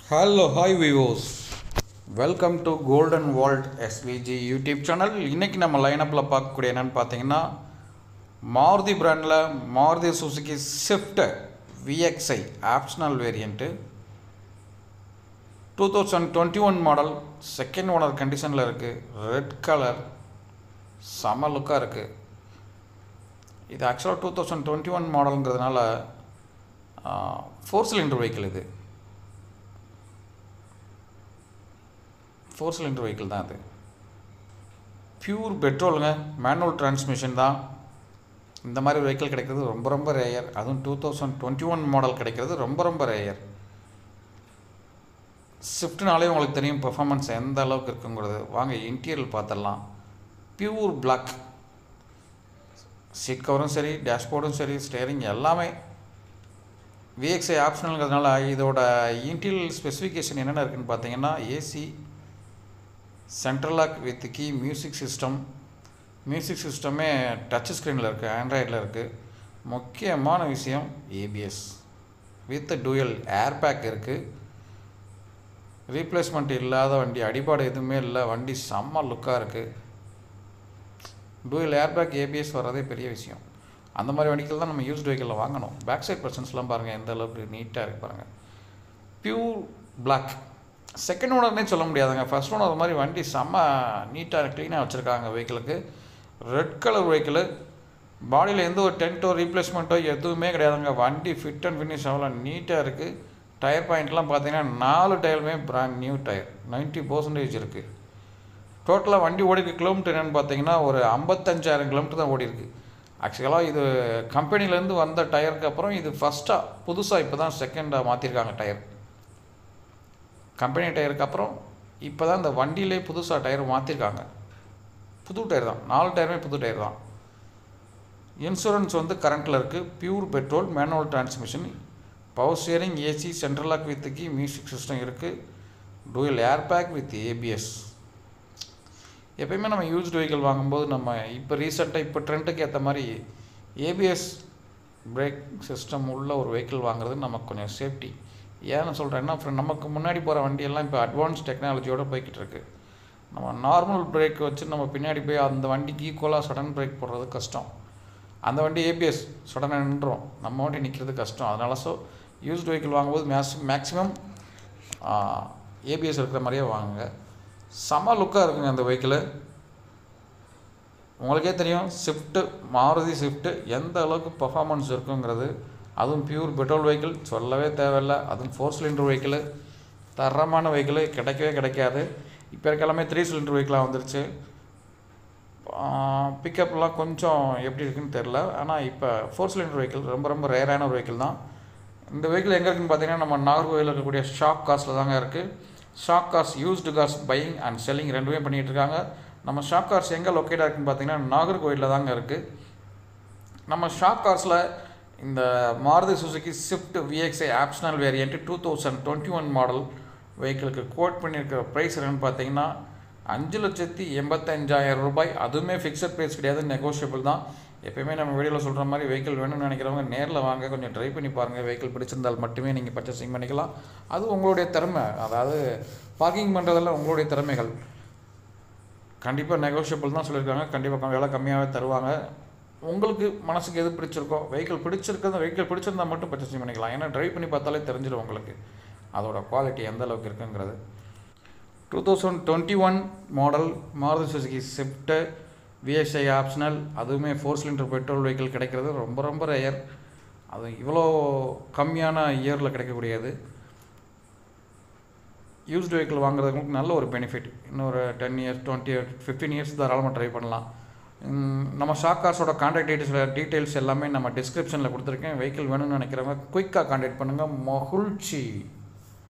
Hello hi விவோஸ், welcome to golden vault SVG YouTube channel. இன்றைக்கி நம்ம லைனப்பில் பார்க்கக்கூடிய என்னென்னு பார்த்தீங்கன்னா, மாருதி பிராண்டில் Maruti Suzuki Swift VXi optional variant 2021 model, second owner கண்டிஷனில் இருக்குது. ரெட் கலர் செம லுக்காக இருக்குது. இது ஆக்சுவலாக 2021 மாடலுங்கிறதுனால 4 சிலிண்டர் வெஹிக்கிள். இது 4 சிலிண்டர் வெஹிக்கிள் தான். அது பியூர் பெட்ரோலுங்க, மேனுவல் டிரான்ஸ்மிஷன் தான். இந்த மாதிரி வெஹிக்கிள் கிடைக்கிறது ரொம்ப ரொம்ப ரேயர். அதுவும் 2021 மாடல் கிடைக்கிறது ரொம்ப ரொம்ப ரேயர். ஸ்விஃப்ட்னாலே உங்களுக்கு தெரியும் பெர்ஃபார்மன்ஸ் எந்த அளவுக்கு இருக்குங்கிறது. வாங்க இன்டீரியல் பார்த்துடலாம். பியூர் பிளாக், சீட் கவரும் சரி, டேஷ்போர்டும் சரி, ஸ்டேரிங் எல்லாமே விஎக்ஸ்ஐ ஆப்ஷனல்ங்கிறதுனால இதோட இன்டீரியல் ஸ்பெசிஃபிகேஷன் என்னென்ன இருக்குதுன்னு பார்த்தீங்கன்னா, AC, central lock with key, music சிஸ்டமே டச் ஸ்க்ரீனில் இருக்குது, ஆண்ட்ராய்டில் இருக்குது. முக்கியமான விஷயம் ABS with dual air bag இருக்குது. ரீப்ளேஸ்மெண்ட் இல்லாத வண்டி, அடிபாடு எதுவுமே இல்லை. வண்டி செம்ம லுக்காக இருக்குது. டூயல் ஏர் பேக் ஏபிஎஸ் வர்றதே பெரிய விஷயம். அந்த மாதிரி வண்டிகள் தான் நம்ம யூஸ்டு வெஹிக்கிளில் வாங்கணும். பேக் சைட் பர்சன்ஸ்லாம் பாருங்கள் எந்த அளவுக்கு நீட்டாக இருக்கு பாருங்கள். பியூர் பிளாக், செகண்ட் ஓனர்னே சொல்ல முடியாதுங்க. ஃபர்ஸ்ட் ஓனர் மாதிரி வண்டி செம்ம நீட்டாக க்ளீனாக வச்சுருக்காங்க வெஹிக்கிளுக்கு. ரெட் கலர் வெஹிக்கிள், பாடியில் எந்த ஒரு டென்ட்டோ ரீப்ளேஸ்மெண்ட்டோ எதுவுமே கிடையாதுங்க. வண்டி ஃபிட் அண்ட் ஃபினிஷ் அவ்வளோ நீட்டாக இருக்குது. டயர் பாயிண்ட்லாம் பார்த்தீங்கன்னா 4 டயருமே பிராண்ட் நியூ டயர், 90% இருக்குது. டோட்டலாக வண்டி ஓடிக்கு கிலோமீட்டர் என்னென்னு பார்த்தீங்கன்னா ஒரு 55,000 கிலோமீட்டர் தான் ஓடி இருக்குது. ஆக்சுவலாக இது கம்பெனிலேருந்து வந்த டயருக்கு அப்புறம் இது ஃபஸ்ட்டாக புதுசாக இப்போ தான் செகண்டாக மாற்றிருக்காங்க டயர். கம்பெனி டயருக்கு அப்புறம் இப்போ தான் இந்த வண்டியிலே புதுசாக டயர் மாற்றிருக்காங்க. புது டயர் தான், 4 டயருமே புது டயர் தான். இன்சூரன்ஸ் கரண்ட்டில் இருக்குது. Pure petrol, manual transmission, power steering, AC, central lock with key, music system இருக்குது. Dual air bag with ABS. எப்பயுமே நம்ம யூஸ்டு வெஹிக்கிள் வாங்கும்போது நம்ம இப்போ ரீசெண்டாக இப்போ ட்ரெண்டுக்கு ஏற்ற மாதிரி ஏபிஎஸ் பிரேக் சிஸ்டம் உள்ள ஒரு வெஹிக்கிள் வாங்குறது நமக்கு கொஞ்சம் சேஃப்டி. ஏன்னு சொல்கிறேன்னா, நமக்கு முன்னாடி போகிற வண்டியெல்லாம் இப்போ அட்வான்ஸ் டெக்னாலஜியோடு போய்கிட்டு இருக்கு. நம்ம நார்மல் பிரேக் வச்சு நம்ம பின்னாடி போய் அந்த வண்டிக்கு ஈக்குவலாக சடன் பிரேக் போடுறது கஷ்டம். அந்த வண்டி ஏபிஎஸ் சடனாக நின்றோம், நம்ம வண்டி நிற்கிறது கஷ்டம். அதனால யூஸ்டு வெஹிக்கிள் வாங்கும்போது மேக்ஸிமம் ஏபிஎஸ் இருக்கிற மாதிரியே வாங்குங்க. செம லுக்காக இருக்குங்க அந்த வெஹிக்கிள். உங்களுக்கே தெரியும் ஸ்விஃப்ட்டு, மாருதி ஸ்விஃப்ட்டு எந்த அளவுக்கு பர்ஃபார்மன்ஸ் இருக்குங்கிறது. அதுவும் பியூர் பெட்ரோல் வெஹிக்கிள் சொல்லவே தேவையில்லை. அதுவும் 4 சிலிண்டர் வெஹிக்கிள், தரமான வெஹிக்கிள் கிடைக்கவே கிடைக்காது. இப்போ எல்லாமே 3 சிலிண்டர் வெஹிக்கிளாக வந்துருச்சு. பிக்கப்லாம் கொஞ்சம் எப்படி இருக்குன்னு தெரில. ஆனால் இப்போ 4 சிலிண்டர் வெஹிக்கிள் ரொம்ப ரொம்ப ரேரான ஒரு வெஹிக்கிள் தான். இந்த வெஹிக்கிள் எங்கே இருக்குதுன்னு பார்த்தீங்கன்னா, நம்ம நாகர்கோவிலில் இருக்கக்கூடிய ஷாக் கார்ஸில் தாங்க இருக்குது. Shock cars used cars buying and selling ரெண்டுமே பண்ணிகிட்டு இருக்காங்க. நம்ம ஷாக் கார்ஸ் எங்கே லொக்கேட்டாக இருக்குதுன்னு பார்த்தீங்கன்னா, நாகர்கோவிலில் தாங்க இருக்குது. நம்ம ஷாக் கார்ஸில் இந்த Maruti Suzuki Swift VXi optional variant 2021 model வெஹிக்கிளுக்கு கோட் பண்ணியிருக்கிற ப்ரைஸ் என்னென்னு பார்த்தீங்கன்னா 5,85,000 ரூபாய். அதுவுமே ஃபிக்ஸட் ப்ரைஸ் கிடையாது, நெகோஷியபிள் தான். எப்போயுமே நம்ம வீடியோவில் சொல்கிற மாதிரி வெஹிக்கிள் வேணும்னு நினைக்கிறவங்க நேரில் வாங்க, கொஞ்சம் ட்ரை பண்ணி பாருங்கள். வெஹிக்கிள் பிடிச்சிருந்தால் மட்டுமே நீங்கள் பர்ச்சேசிங் பண்ணிக்கலாம். அது உங்களுடைய திறமை, அதாவது பார்க்கிங் பண்ணுறதெல்லாம் உங்களுடைய திறமைகள். கண்டிப்பாக நெகோஷியபிள் தான் சொல்லியிருக்காங்க. கண்டிப்பாக விலை கம்மியாகவே தருவாங்க. உங்களுக்கு மனசுக்கு எது பிடிச்சிருக்கோ, வெஹிக்கிள் பிடிச்சிருந்தால் மட்டும் பர்ச்சேசிங் பண்ணிக்கலாம். ஏன்னா ட்ரைவ் பண்ணி பார்த்தாலே தெரிஞ்சிடும் உங்களுக்கு அதோட குவாலிட்டி எந்த அளவுக்கு இருக்குங்கிறது. 2021 model Maruti Suzuki Swift VXi optional, அதுவுமே 4 சிலிண்டர் பெட்ரோல் வெஹிக்கிள் கிடைக்கிறது ரொம்ப ரொம்ப ரேயர். அது இவ்வளோ கம்மியான இயரில் கிடைக்கக்கூடியது. யூஸ்டு வெஹிக்கிள் வாங்குறதுக்கு நல்ல ஒரு பெனிஃபிட். இன்னொரு 10 இயர்ஸ் 20 இயர்ஸ் 15 இயர்ஸ் தாராளமாக ட்ரை பண்ணலாம். நம்ம ஷாக் கார்ஸோட கான்டாக்ட் டீட்டெயில்ஸ் எல்லாமே நம்ம டிஸ்கிரிப்ஷனில் கொடுத்துருக்கேன். வெஹிக்கிள் வேணும்னு நினைக்கிறவங்க குயிக்காக கான்டாக்ட் பண்ணுங்கள். மகிழ்ச்சி.